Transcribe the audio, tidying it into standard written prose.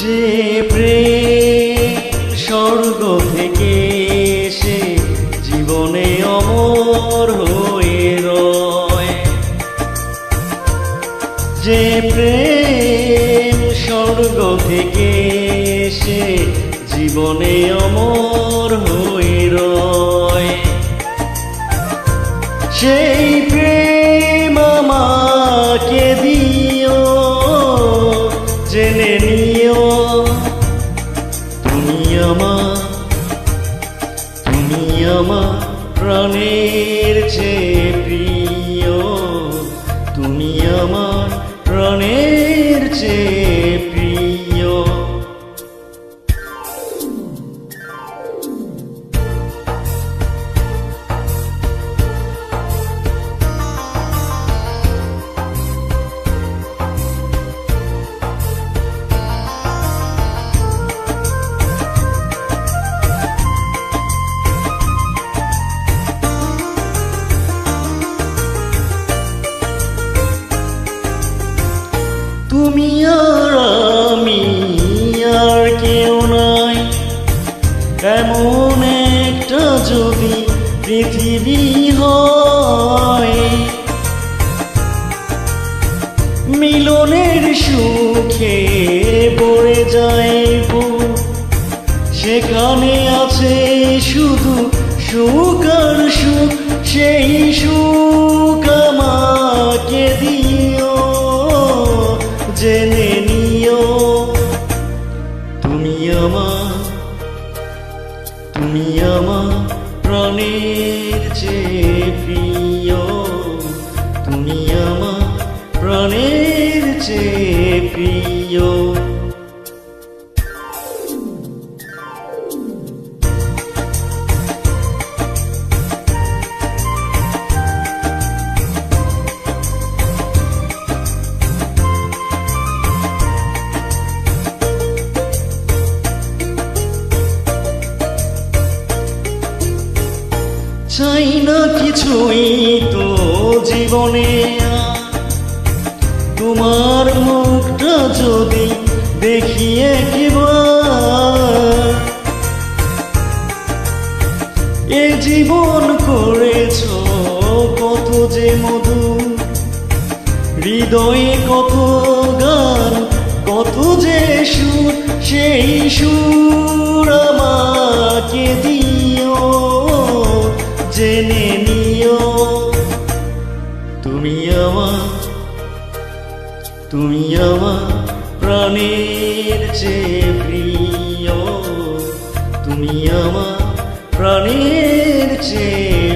যে প্রেম স্বর্গ থেকে এসে জীবনে অমর হয়ে রয়, যে প্রেম স্বর্গ থেকে এসে জীবনে অমর হয়ে রয়, সেই প্রেম আমাকে দিও, জেনে নিও তুমি আমার প্রাণের চেয়ে প্রিয়, তুমি আমার প্রাণের চেয়ে প্রিয়। তুমি আর আমি আর কেউ নাই, এমন একটা যদি পৃথিবী হয়, মিলনের সুখে ভরে যাইব, সেখানে আছে শুধু সুখ আর সুখ, সেই সুখ আমাকে দিও, জেনে নিও তুমি আমার প্রাণের চেয়ে প্রিয়, তুমি আমার প্রাণের চেয়ে প্রিয়। চাই না কিছুই তো জীবনে, তোমার মুখটা যদি দেখি একবার, এ জীবন করেছ কত যে মধু, হৃদয়ে কত গান কত যে সুর, সেই সুর আমাকে দিও, জেনে নিও তুমি আমার প্রাণের চেয়ে প্রিয়, তুমি আমার প্রাণের চেয়ে